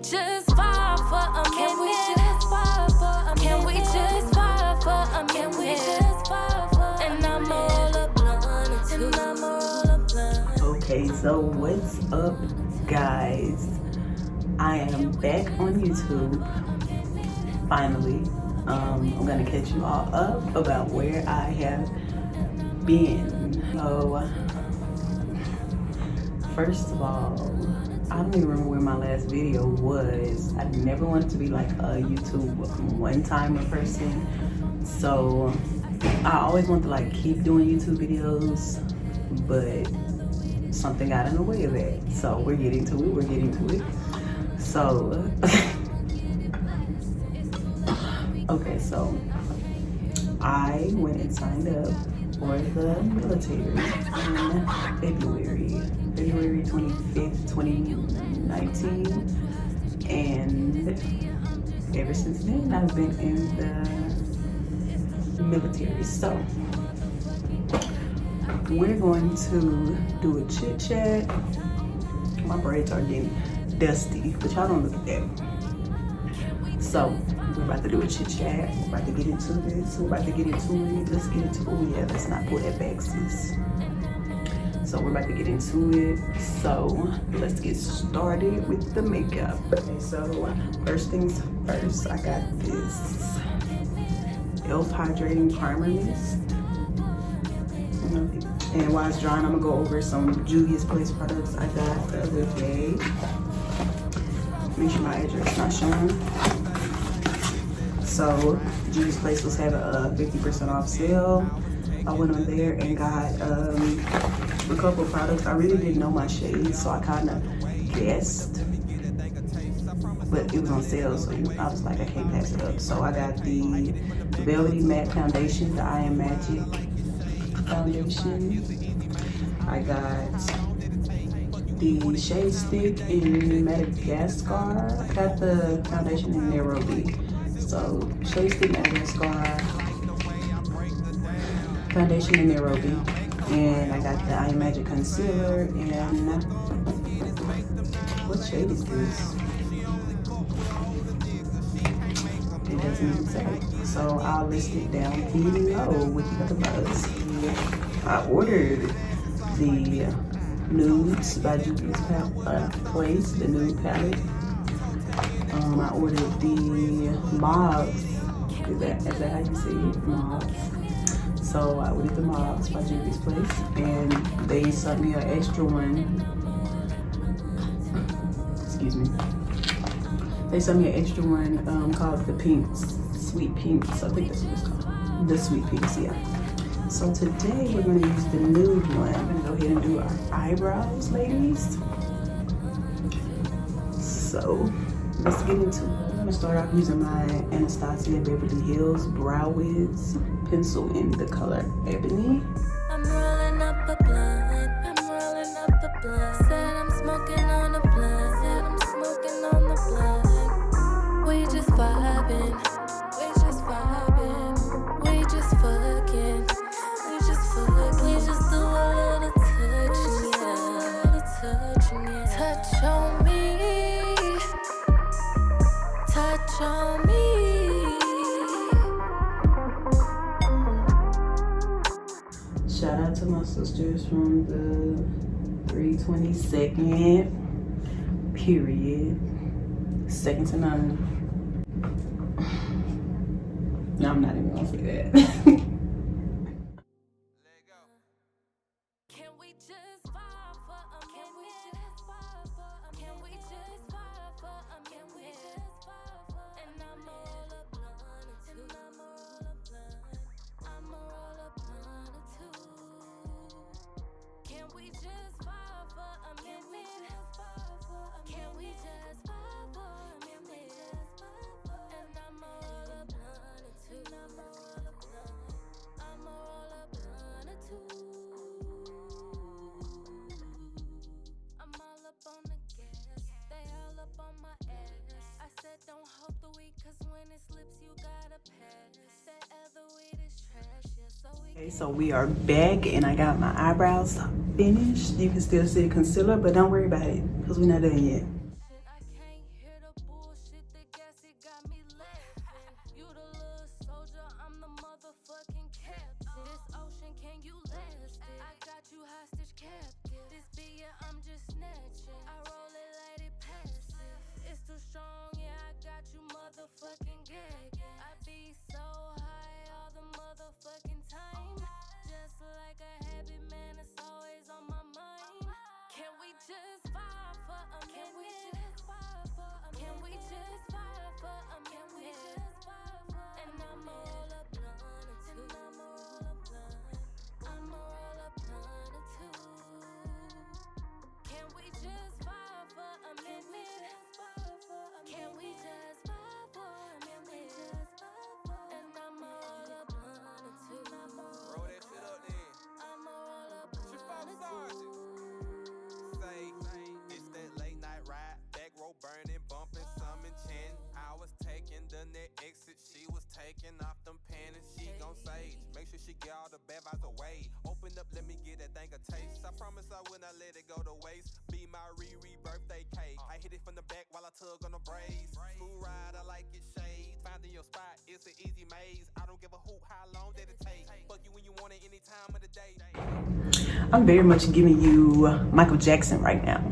just vibe for a minute? Can we just vibe for a minute? Can we just vibe for a minute? Can we just vibe for a minute? And I'ma roll a blunt too. And I'ma roll a blunt. Okay, so what's up, guys? I am back on YouTube. Finally, I'm gonna catch you all up about where I have been. So, first of all, I don't even remember where my last video was. I never wanted to be like a YouTube one-timer person, so I always wanted to like keep doing YouTube videos, but something got in the way of that. So we're getting to it. So okay, so I went and signed up for the military in February 25th, 2019, and ever since then I've been in the military. So we're going to do a chit chat. My braids are getting dusty, but y'all don't look at that. So we're about to do a chit chat. We're about to get into this. Let's get into, oh yeah, let's not pull that back, sis. So we're about to get into it. So let's get started with the makeup. Okay, so first things first, I got this e.l.f. Hydrating Primer Mist. And while it's drying, I'm gonna go over some Juvias Place products I got the other day. Make sure my address not showing. So Juvias Place was having a 50% off sale. I went on there and got a couple products. I really didn't know my shades, so I kind of guessed, but it was on sale, so I was like, I can't pass it up. So I got the Velvety Matte Foundation, the I Am Magic Foundation. I got the Shade Stick in Madagascar. I got the foundation in Nairobi. So Shade Stick Madagascar, foundation in Nairobi, and I got the I Am Magic Concealer. And what shade is this? It doesn't even say. So I'll list it down below with the other buzz. I ordered the Nudes by Juvias Place, the Nude palette. I ordered the Mauves. Is that how you say it? Mauves. So I ordered the Mauves by Juvias Place, and they sent me an extra one. Excuse me. They sent me an extra one called the Pinks, Sweet Pinks. I think that's what it's called. The Sweet Pinks, yeah. So today we're going to use the Nude one. I'm going to go ahead and do our eyebrows, ladies. So let's get into it. I'm going to start off using my Anastasia Beverly Hills Brow Wiz pencil in the color Ebony. I'm rolling up a blunt. Said I'm smoking on a blunt. We just vibing. We just fucking. We just do a little touch, yeah. Touch on me. Shout out to my sisters from the 322nd, period. Second to none. No, I'm not even gonna say that. Okay, so we are back and I got my eyebrows finished. You can still see concealer, but don't worry about it because we're not done yet. the bullshit that gas it got me laughing. You the little soldier, I'm the motherfucking captain. This ocean, can you last it? I got you hostage captive. This beer, I'm just snatching. I roll it, light it, passive. It's too strong, yeah, I got you motherfucking gagging. I be so high all the motherfucking time. Just like a habit, man, it's always on my mind. Can we just vibe for a minute? Can we just vibe for a minute? Can we just vibe for a minute? Can we just vibe for a minute? And I'ma roll a blunt or two. And I'ma roll a blunt. I'ma roll a blunt or two. Can we just vibe for a minute? Can we just vibe for a minute? And I'ma roll a blunt or two. Roll that shit up then. I'ma roll a blunt or two. It's that late night ride, back row burning, bumping, some chin. I was taking the net exit, she was taking off them panties. She gon' sage, make sure she get all the bad vibes away. Open up, let me get that thing a taste. I promise I will not let it go to waste. Be my Riri birthday cake. I hit it from the back while I tug on the braids. Smooth ride, I like it shade. Finding your spot, it's an easy maze. I don't give a hoot how long did it take. Fuck you when you want it, any time of the day. I'm very much giving you Michael Jackson right now.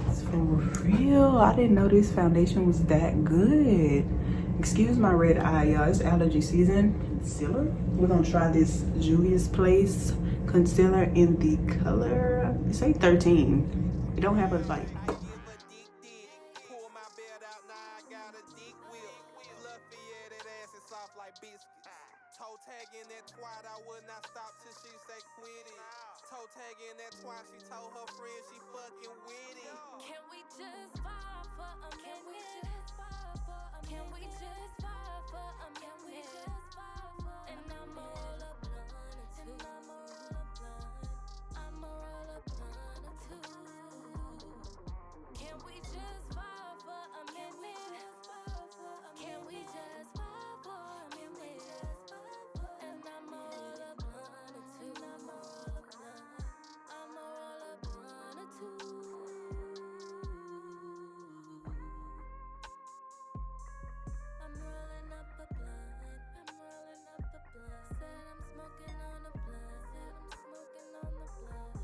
It's for real. I didn't know this foundation was that good. Excuse my red eye, y'all. It's allergy season. Concealer. We're gonna try this Juvias Place concealer in the color. It say 13. It don't have a like. Pull my bed out, now I got a dick whip. Fluffy, yeah, that ass is soft like biscuits. Toe tagging that twat, I would not stop till she say quit it. Toe tagging that twat, she told her friend she fucking with it. Can we just vibe for a minute? Can we just vibe for a minute? Can we just vibe for a minute? Can we just vibe for a minute? And I'ma roll a blunt or two. And I'ma roll a blunt. I'ma roll a blunt or two. Can we just vibe for a minute? Can we just vibe for a minute? And I'ma roll a blunt or two. I'ma roll a blunt. I'ma roll a blunt or two. I'm rolling up a blunt. I'm rolling up a blunt. Said I'm smoking on a blunt. Said I'm smoking on the blunt.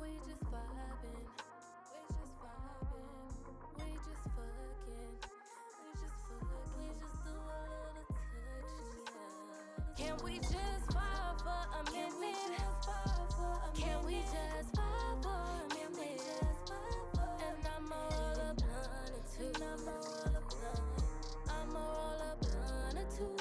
We just vibing. We just vibing. We just fucking. We just fuck. We just do a little touch, yeah. Can we just vibe for a minute? Can we just vibe for a minute? And I'ma roll a blunt or two. I'ma roll a blunt. I'ma roll a blunt or two.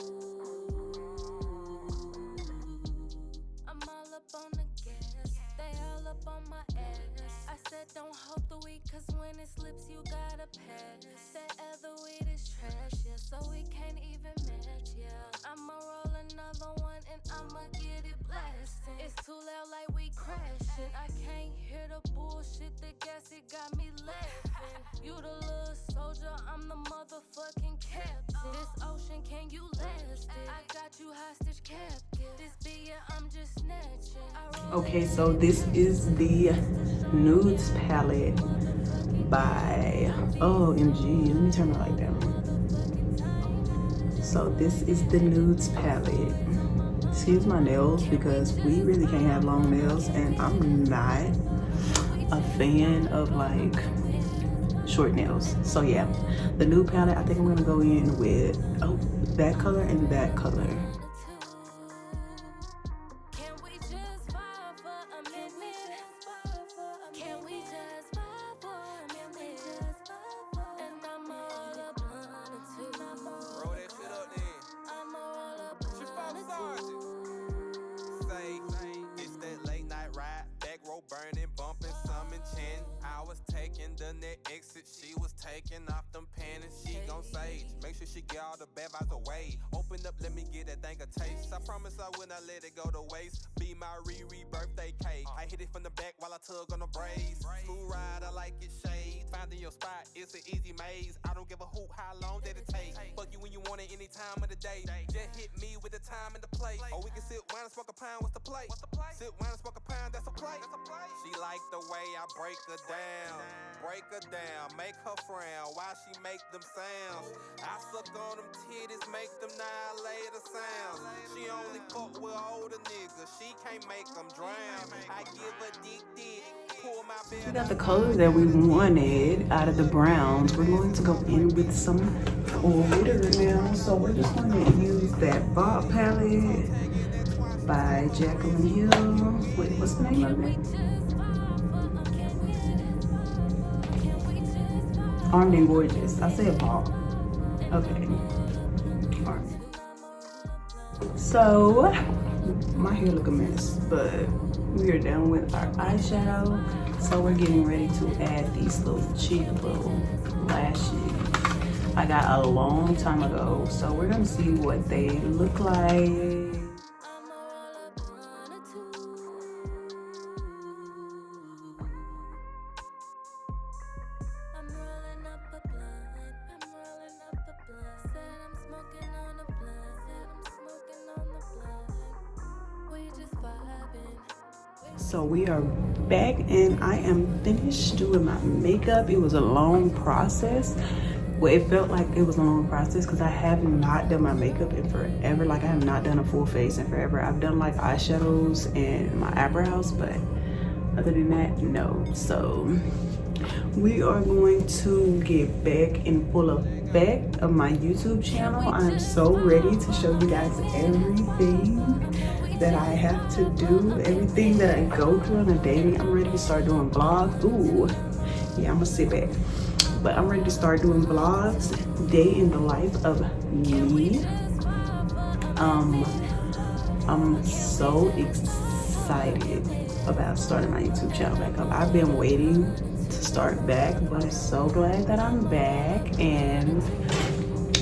I'm all up on the gas. They all up on my ass. I said don't hold the weed, cause when it slips you gotta pass. That other weed is trash, yeah, so we can't even match, yeah. I'ma roll another one and I'ma get it blasting. It's too loud like we crashing. I can't hear the bullshit, the gas it got me laughing. You the little soldier, I'm the motherfucking captain. This ocean, can you last it? I got you hostage captive. This beer, I'm just snatching. Okay, so this is the Nudes palette by OMG. Let me turn my light down. So this is the Nudes palette. Excuse my nails because we really can't have long nails, and I'm not a fan of like short nails. So yeah, the Nude palette, I think I'm gonna go in with that color and that color. Burning, bumping, some chin. I was taking the net exit, she was taking off them panties. She gon' sage, make sure she get all the bad vibes away. Open up, let me get that thing a taste. I promise I will not let it go to waste. Be my Riri birthday cake. I hit it from the back while I tug on the braids. Smooth ride, I like it shade. Finding your spot, it's an easy maze. I don't give a hoot how long did it take. Fuck you when you want it, any time of the day. Just hit me with the time and the place. Or we can sit, wine and smoke a pound, what's the play? Sit, wine and smoke a pound, that's a play. She like the way I break her down. Break her down, make her frown. Why she make them sounds? I suck on them titties, make them annihilator sounds. She only fuck with older niggas, she can't make them drown. I give her dick, pull my belt. We got the color that we wanted out of the browns. We're going to go in with some glitter now. So we're just going to use that Bob palette by Jacalyn Hill. Wait, what's the name of it? Armed and Gorgeous. I said Bob. Okay. Armed. So my hair look a mess, but we are done with our eyeshadow. So we're getting ready to add these little cheap little lashes I got a long time ago. So we're gonna see what they look like. So we are back and I am finished doing my makeup. It was a long process. Well, it felt like it was a long process because I have not done my makeup in forever. Like I have not done a full face in forever. I've done like eyeshadows and my eyebrows, but other than that, no. So we are going to get back in full effect of my YouTube channel. I'm so ready to show you guys everything that I have to do, everything that I go through on a daily. I'm ready to start doing vlogs. Ooh, yeah, I'm gonna sit back. But I'm ready to start doing vlogs, day in the life of me. I'm so excited about starting my YouTube channel back up. I've been waiting to start back, but I'm so glad that I'm back. And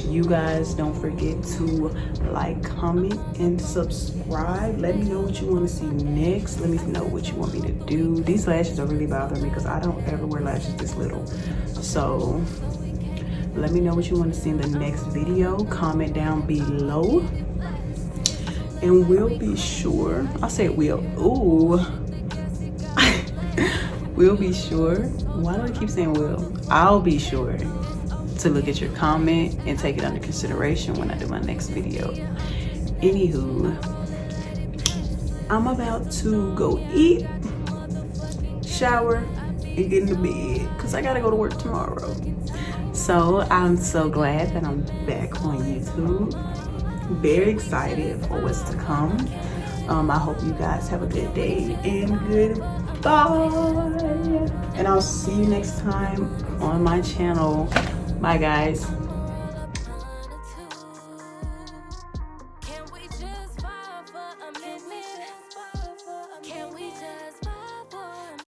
you guys don't forget to like, comment, and subscribe. Let me know what you want to see next. Let me know what you want me to do. These lashes are really bothering me because I don't ever wear lashes this little. So let me know what you want to see in the next video. Comment down below. And we'll be sure, I said we'll, ooh. We'll be sure, why do I keep saying will? I'll be sure to look at your comment and take it under consideration when I do my next video. Anywho, I'm about to go eat, shower, and get into bed because I gotta go to work tomorrow. So I'm so glad that I'm back on YouTube. Very excited for what's to come. I hope you guys have a good day and goodbye. And I'll see you next time on my channel. Bye guys.